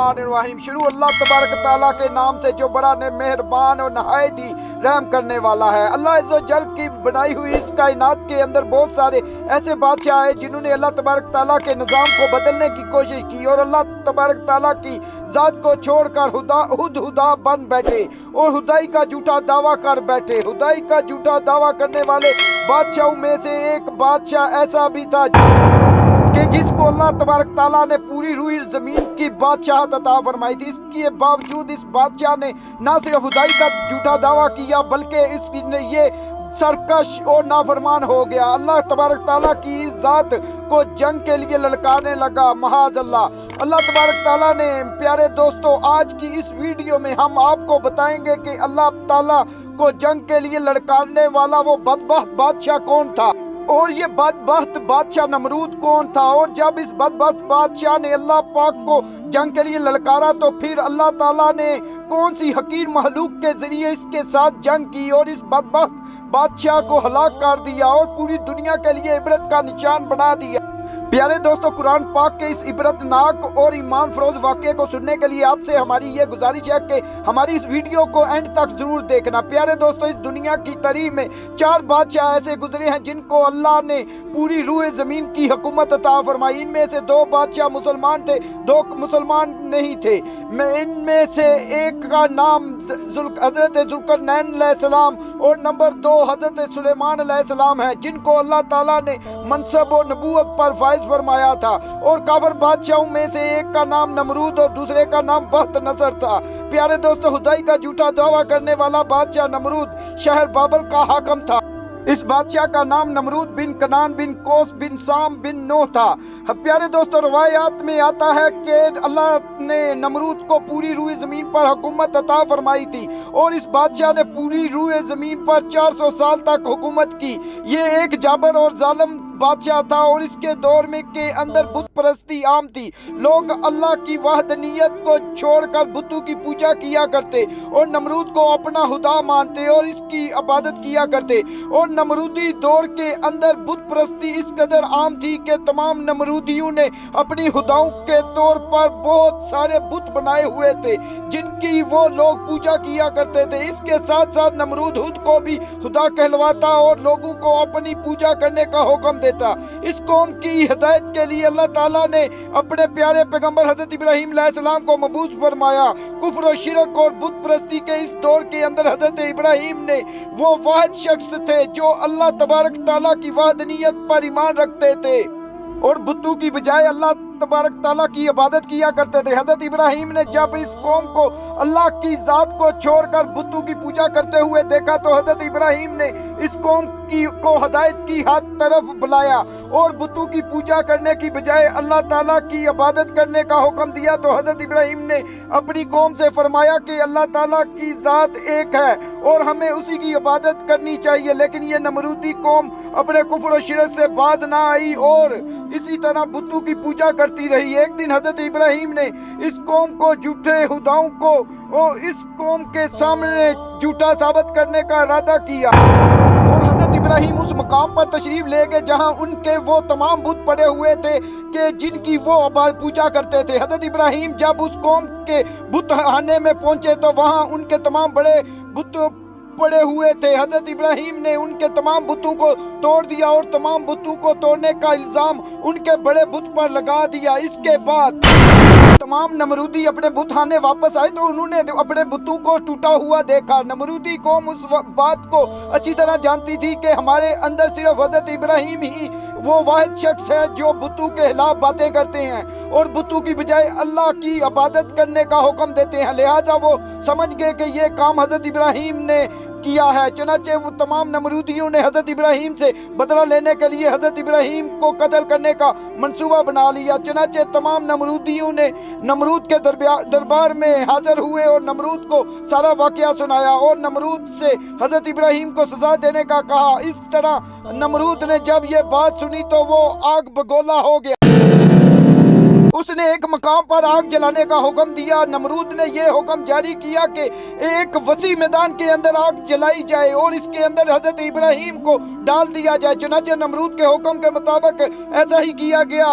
बिस्मिल्लाहिर्रहमानिर्रहीम। शुरू अल्लाह तबारक ताला के नाम से जो बड़ा मेहरबान और नहायत ही रहम करने वाला है। अल्लाह इज़्ज़ो जल की बनाई हुई इस कायनात के अंदर बहुत सारे ऐसे बादशाह हैं जिन्होंने अल्लाह तबारक ताला के निज़ाम को बदलने की कोशिश की और अल्लाह तबारक ताला की ज़ात को छोड़कर हुदा बन बैठे और हुदाई का झूठा दावा कर बैठे। हुदाई का झूठा दावा करने वाले बादशाहों में से एक बादशाह ऐसा भी था कि जिसको अल्लाह तबारक ताला ने पूरी रूई ज़मीन की बादशाहत अता फरमाई थी। इसके बावजूद इस बादशाह ने ना सिर्फ खुदाई का झूठा दावा किया बल्कि इसने ये सरकश और नाफरमान हो गया। अल्लाह तबारक ताला की ज़ात को जंग के लिए ललकारने लगा। महाज़ अल्लाह तबारक ताला ने। प्यारे दोस्तों, आज की इस वीडियो में हम आपको बताएंगे कि अल्लाह ताला को जंग के लिए ललकारने वाला वो बदबख्त बादशाह कौन था और ये बदबख्त बादशाह नमरूद कौन था। और जब इस बदबख्त बादशाह ने अल्लाह पाक को जंग के लिए ललकारा तो फिर अल्लाह ताला ने कौन सी हकीर महलूक के जरिए इसके साथ जंग की और इस बदबख्त बादशाह को हलाक कर दिया और पूरी दुनिया के लिए इबरत का निशान बना दिया। प्यारे दोस्तों, कुरान पाक के इस इबरतनाक और ईमान फरोज वाक़े को सुनने के लिए आपसे हमारी ये गुजारिश है कि हमारी इस वीडियो को एंड तक जरूर देखना। प्यारे दोस्तों, इस दुनिया की तारीख में 4 बादशाह ऐसे गुजरे हैं जिनको अल्लाह ने पूरी रूए ज़मीन की हुकूमत अता फरमाई। इनमें से 2 बादशाह मुसलमान थे, 2 मुसलमान नहीं थे। इनमें से एक का नाम हज़रत ज़ुल्करनैन अलैहिस्सलाम और नंबर 2 हज़रत सुलेमान अलैहिस्सलाम है, जिनको अल्लाह ताला ने मनसब और नबूवत पर फाइज फरमाया था। और काफिर बादशाहों में से एक का नाम नमरूद और दूसरे का नाम बख्त नजर था। प्यारे दोस्तों, खुदाई का झूठा दावा करने वाला बादशाह नमरूद शहर बाबल का हाकम था। इस बादशाह का नाम नमरूद बिन कनान बिन कोस बिन साम बिन नूह था। प्यारे दोस्तों, रवायात में आता है कि अल्लाह ने नमरूद को पूरी रूए ज़मीन पर हुकूमत अता फरमाई थी और इस बादशाह ने पूरी रूए ज़मीन पर 400 साल तक हुकूमत की। ये एक जाबर और जालिम बादशाह था और इसके दौर में के अंदर बुत परस्ती आम थी। लोग अल्लाह की वहदनियत को छोड़कर बुतों की पूजा किया करते और नमरूद को अपना खुदा मानते और इसकी इबादत किया करते। और नमरूदी दौर के अंदर बुत परस्ती इस कदर आम थी कि तमाम नमरूदियों ने अपनी खुदाओं के तौर पर बहुत सारे बुत बनाए हुए थे जिनकी वो लोग पूजा किया करते थे। इसके साथ साथ नमरूद खुद को भी खुदा कहलवाता और लोगों को अपनी पूजा करने का हुक्म देता। इस कौम की हिदायत के लिए अल्लाह ताला ने अपने प्यारे पैगंबर हजरत इब्राहीम अलैहिस्सलाम को मबूस फरमाया। कुफ्र और शिरक और बुत परस्ती के इस दौर के अंदर हजरत इब्राहीम ने वो वाहिद शख्स थे जो अल्लाह तबारक ताला की वहदनियत पर ईमान रखते थे और बुतों की बजाय अल्लाह तबारक ताला की इबादत किया करते थे। हजरत इब्राहीम ने जब इस कौम को अल्लाह की ज़ात को छोड़कर बुतों की पूजा करते हुए देखा तो हजरत इब्राहीम ने इस कौम को हिदायत की हद तरफ बुलाया और बुतों की पूजा करने की बजाय अल्लाह ताला की इबादत करने का हुक्म दिया। तो हजरत इब्राहीम ने अपनी कौम से फरमाया कि अल्लाह ताला की ज़ात एक है और हमें उसी की इबादत करनी चाहिए। लेकिन ये नमरूदी कौम अपने कुफ्र और शिरक से बाज ना आई और इसी तरह बुतों की पूजा करती रही। एक दिन हजरत इब्राहीम ने इस कौम को झूठे खुदाओं को और इस कौम के सामने झूठा साबित करने का इरादा किया और हजरत इब्राहीम उस मकाम पर तशरीफ ले गए जहां उनके वो तमाम बुत पड़े हुए थे कि जिनकी वो पूजा करते थे। हजरत इब्राहीम जब उस कौम के बुत खाने में पहुंचे तो वहां उनके तमाम बड़े बुत पड़े हुए थे। हजरत इब्राहीम ने उनके तमाम बुतों को तोड़ दिया और तमाम बुतों को तोड़ने का इल्जाम उनके बड़े बुत पर लगा दिया। इसके बाद तमाम नमरूदी अपने बुत खाने वापस आए तो उन्होंने अपने बुतों को टूटा हुआ देखा। नमरूदी कौम उस बात को अच्छी तरह जानती थी कि हमारे अंदर सिर्फ हजरत इब्राहीम ही वो वाहिद शख्स है जो बुतों के खिलाफ बातें करते हैं और बुतों की बजाय अल्लाह की इबादत करने का हुक्म देते हैं। लिहाजा वो समझ गए कि ये काम हजरत इब्राहीम ने किया है। चनाचे वो तमाम नमरूदियों ने हजरत इब्राहीम से बदला लेने के लिए हजरत इब्राहीम को कत्ल करने का मंसूबा बना लिया। चनाचे तमाम नमरूदियों ने नमरूद के दरबार में हाजिर हुए और नमरूद को सारा वाकया सुनाया और नमरूद से हजरत इब्राहीम को सजा देने का कहा। इस तरह नमरूद ने जब ये बात सुनी तो वो आग बगोला हो गया। उसने एक मकाम पर आग जलाने का हुक्म दिया। नमरूद ने यह हुक्म जारी किया कि एक वसी मैदान के अंदर आग जलाई जाए और इसके अंदर हजरत इब्राहीम को डाल दिया जाए। चुनांचे नमरूद के हुक्म के मुताबिक ऐसा ही किया गया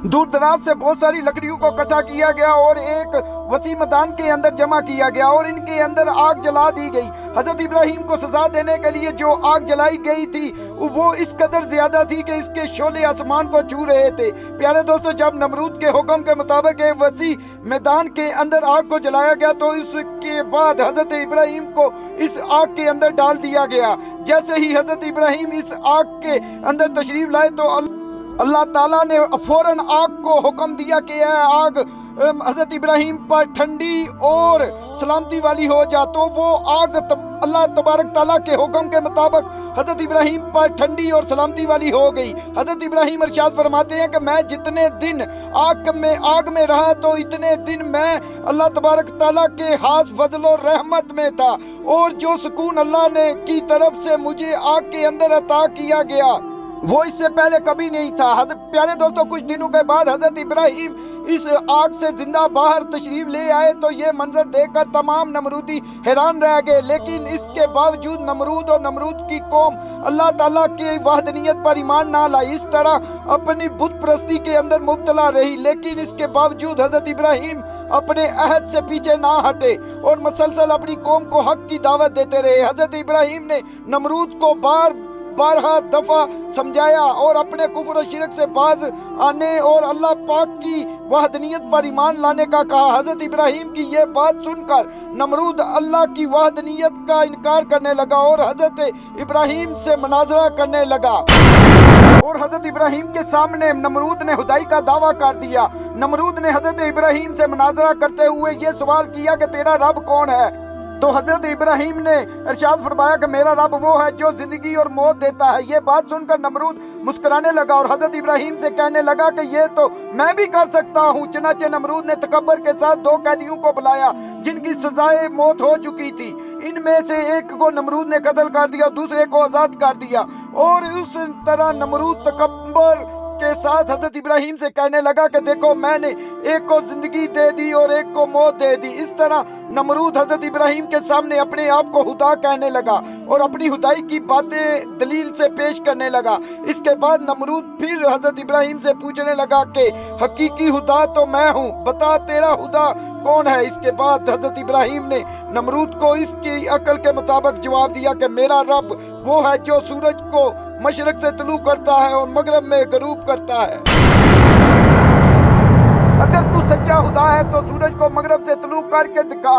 दूर दराज से बहुत सारी लकड़ियों को इकट्ठा किया गया और एक वसी मैदान के अंदर जमा किया गया और इनके अंदर आग जला दी गई। हजरत इब्राहिम को सजा देने के लिए जो आग जलाई गई थी वो इस कदर ज्यादा थी कि इसके शोले आसमान को छू रहे थे। प्यारे दोस्तों, जब नमरूद के हुक्म के मुताबिक एक वसी मैदान के अंदर आग को जलाया गया तो इसके बाद हजरत इब्राहिम को इस आग के अंदर डाल दिया गया। जैसे ही हजरत इब्राहिम इस आग के अंदर तशरीफ लाए तो अल्लाह ताला ने फौरन आग को हुक्म दिया कि यह आग हजरत इब्राहिम पर ठंडी और सलामती वाली हो जा। तो वो आग अल्लाह तबारक ताला के हुक्म के मुताबिक हजरत इब्राहिम पर ठंडी और सलामती वाली हो गई। हजरत इब्राहिम इरशाद फरमाते हैं कि मैं जितने दिन आग में रहा तो इतने दिन मैं अल्लाह तबारक ताला के खास फजल और रहमत में था और जो सुकून अल्लाह ने की तरफ से मुझे आग के अंदर अता किया गया वो इससे पहले कभी नहीं था। प्यारे दोस्तों, कुछ दिनों के बाद हजरत इब्राहिम इस आग से जिंदा बाहर तशरीफ ले आए तो ये मंजर देखकर तमाम नमरूदी हैरान रह गए। लेकिन इसके बावजूद नमरूद और नमरूद की कौम अल्लाह ताला की वहदनियत पर ईमान ना लाई, इस तरह अपनी बुत परस्ती के अंदर मुब्तला रही। लेकिन इसके बावजूद हजरत इब्राहिम अपने अहद से पीछे ना हटे और मसलसल अपनी कौम को हक की दावत देते रहे। हजरत इब्राहिम ने नमरूद को बारहा दफा समझाया और अपने कुफ्र और शिरक से बाज आने और अल्लाह पाक की वहदनियत पर ईमान लाने का कहा। हजरत इब्राहिम की ये बात सुनकर नमरूद अल्लाह की वहदनियत का इनकार करने लगा और हजरत इब्राहिम से मुनाजरा करने लगा और हजरत इब्राहिम के सामने नमरूद ने खुदाई का दावा कर दिया। नमरूद ने हजरत इब्राहिम से मुनाजरा करते हुए ये सवाल किया कि तेरा रब कौन है? तो हजरत इब्राहिम ने इरशाद फरमाया कि मेरा रब वो है जो जिंदगी और मौत देता है। ये बात सुनकर नमरूद मुस्कुराने लगा और हजरत इब्राहिम से कहने लगा कि ये तो मैं भी कर सकता हूँ। चनाचे नमरूद ने तकब्बर के साथ 2 कैदियों को बुलाया जिनकी सजाए मौत हो चुकी थी। इनमें से एक को नमरूद ने कत्ल कर दिया, दूसरे को आजाद कर दिया और उस तरह नमरूद तकब्बर के साथ हजरत इब्राहिम से कहने लगा कि देखो, मैंने एक को जिंदगी दे दी और एक को मौत दे दी। इस तरह नमरूद हजरत इब्राहिम के सामने अपने आप को खुदा कहने लगा और अपनी खुदाई की बातें दलील से पेश करने लगा। इसके बाद नमरूद फिर हजरत इब्राहिम से पूछने लगा कि हकीकी खुदा तो मैं हूँ, बता तेरा खुदा कौन है? इसके बाद हजरत इब्राहिम ने नमरूद को इसकी अकल के मुताबिक जवाब दिया कि मेरा रब वो है जो सूरज को मशरक से तलू करता है और मगरब में गरूब करता है। अगर तू सच्चा खुदा है तो सूरज को मगरब से तलू करके दिखा।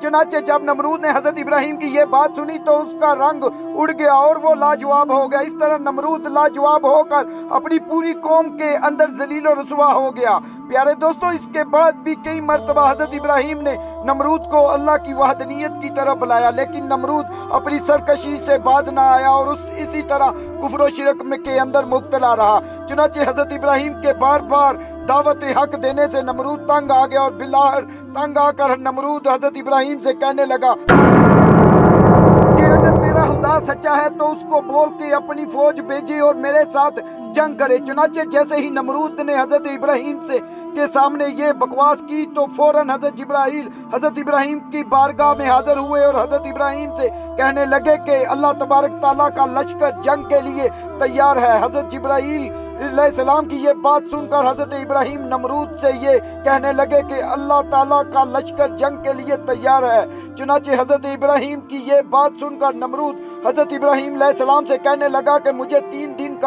चनाचे जब नमरूद ने हजरत इब्राहिम की ये बात सुनी तो उसका रंग उड़ गया और वो लाजवाब हो गया। इस तरह नमरूद लाजवाब होकर अपनी पूरी कौम के अंदर जलील और रुसवा हो गया। प्यारे दोस्तों, इसके बाद भी कई मर्तबा हजरत इब्राहिम ने नमरूद को अल्लाह की वहदनियत की तरफ बुलाया, लेकिन नमरूद अपनी सरकशी से बाज ना आया और इसी तरह कुफ्र और शिरक में के अंदर मुब्तला रहा। चुनाचे हजरत इब्राहिम के बार बार दावत हक देने से नमरूद तंग आ गया और बिलाहर तंग आकर नमरूद हजरत इब्राहिम से कहने लगा कि अगर तेरा खुदा सच्चा है तो उसको बोल के अपनी फौज भेजे और मेरे साथ जंग करे। चुनाचे जैसे ही नमरूद ने हजरत इब्राहिम से के सामने ये बकवास की तो फौरन हजरत जिब्राइल हजरत इब्राहिम की बारगाह में हाजिर हुए और हजरत इब्राहिम से कहने लगे कि अल्लाह तबारक ताला का लश्कर जंग के लिए तैयार है। हजरत जिब्राइल अलैहिस्सलाम की ये बात सुनकर हजरत इब्राहिम नमरूद से ये कहने लगे कि अल्लाह ताला का लश्कर जंग के लिए तैयार है। चुनाचे हजरत इब्राहिम की ये बात सुनकर नमरूद हजरत इब्राहिम अलैहिस्सलाम से कहने लगा कि मुझे 3 दिन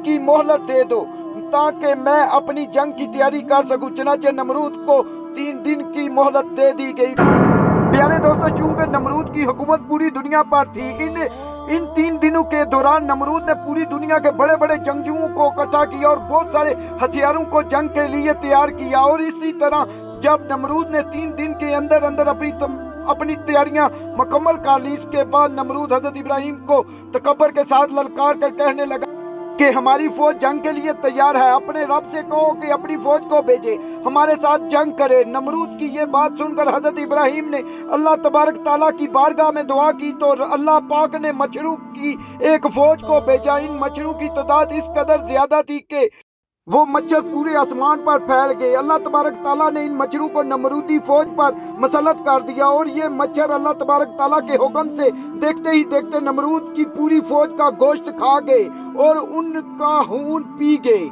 की मोहलत दे दो ताकि मैं अपनी जंग की तैयारी कर सकूं। चुनाचे नमरूद को 3 दिन की मोहलत दे दी गई। प्यारे दोस्तों, चूंकि नमरूद की हुकूमत पूरी दुनिया पर थी, इन 3 दिनों के दौरान नमरूद ने पूरी दुनिया के बड़े बड़े जंगजुओं को इकट्ठा किया और बहुत सारे हथियारों को जंग के लिए तैयार किया। और इसी तरह जब नमरूद ने 3 दिन के अंदर अंदर अपनी तैयारियां मुकम्मल कर ली, इसके बाद नमरूद हजरत इब्राहिम को तकब्बर के साथ ललकार कर कहने लगा कि हमारी फौज जंग के लिए तैयार है, अपने रब से कहो कि अपनी फौज को भेजे, हमारे साथ जंग करे। नमरूद की ये बात सुनकर हजरत इब्राहिम ने अल्लाह तबारक ताला की बारगाह में दुआ की तो अल्लाह पाक ने मच्छरों की एक फौज को भेजा। इन मच्छरों की तादाद इस कदर ज्यादा थी कि वो मच्छर पूरे आसमान पर फैल गए। अल्लाह तबारक ताला ने इन मच्छरों को नमरूदी फौज पर मसलत कर दिया और ये मच्छर अल्लाह तबारक ताला के हुक्म से देखते ही देखते नमरूद की पूरी फौज का गोश्त खा गए और उनका खून पी गए।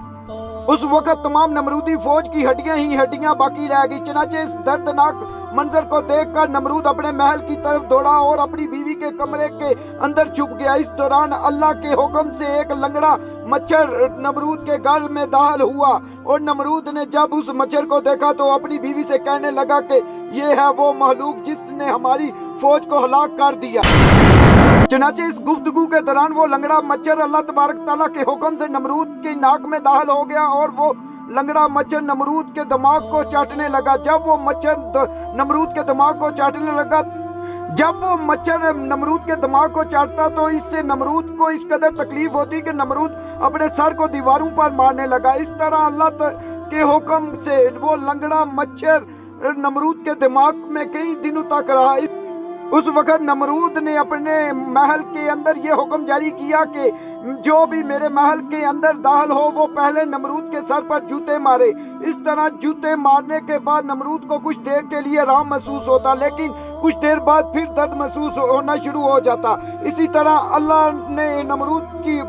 उस वक्त तमाम नमरूदी फौज की हड्डियां ही हड्डियां बाकी रह गई। चनाचे इस दर्दनाक मंजर को देखकर नमरूद अपने महल की तरफ दौड़ा और अपनी बीवी के कमरे के अंदर छुप गया। इस दौरान अल्लाह के हुक्म से एक लंगड़ा मच्छर नमरूद के घर में दाखिल हुआ और नमरूद ने जब उस मच्छर को देखा तो अपनी बीवी से कहने लगा कि ये है वो महलूक जिसने हमारी फौज को हलाक कर दिया। चनाचे इस गुफ्तगू के दौरान वो लंगड़ा मच्छर अल्लाह तबारक तआला के हुक्म से नमरूद की नाक में दाखिल हो गया और वो लंगड़ा मच्छर नमरूद के दिमाग को चाटने लगा। जब वो मच्छर नमरूद के दिमाग को चाटता तो इससे नमरूद को इस कदर तकलीफ होती कि नमरूद अपने सर को दीवारों पर मारने लगा। इस तरह अल्लाह के हुक्म से वो लंगड़ा मच्छर नमरूद के दिमाग में कई दिनों तक रहा। उस वक्त नमरूद ने अपने महल के अंदर ये हुक्म जारी किया कि जो भी मेरे महल के अंदर दाखिल हो वो पहले नमरूद के सर पर जूते मारे। इस तरह जूते मारने के बाद नमरूद को कुछ देर के लिए आराम महसूस होता, लेकिन कुछ देर बाद फिर दर्द महसूस होना शुरू हो जाता। इसी तरह अल्लाह ने नमरूद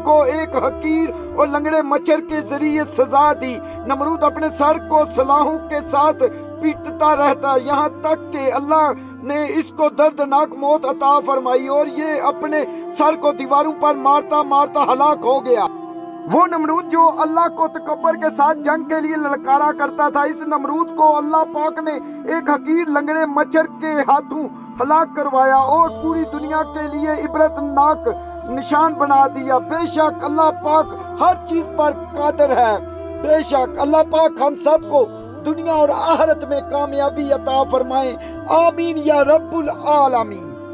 को एक हकीर और लंगड़े मच्छर के जरिए सजा दी। नमरूद अपने सर को सलाहों के साथ पीटता रहता, यहाँ तक कि अल्लाह ने इसको दर्दनाक मौत अता फरमाई और ये अपने सर को दीवारों पर मारता मारता हलाक हो गया। वो नमरूद जो अल्लाह को तकब्बर के साथ जंग के लिए ललकारा करता था, इस नमरूद को अल्लाह पाक ने एक हकीर लंगड़े मच्छर के हाथों हलाक करवाया और पूरी दुनिया के लिए इबरतनाक निशान बना दिया। बेशक अल्लाह पाक हर चीज पर कादिर है। बेशक अल्लाह पाक हम सबको दुनिया और आखिरत में कामयाबी अता फरमाए। आमीन या रब्बुल आलमीन।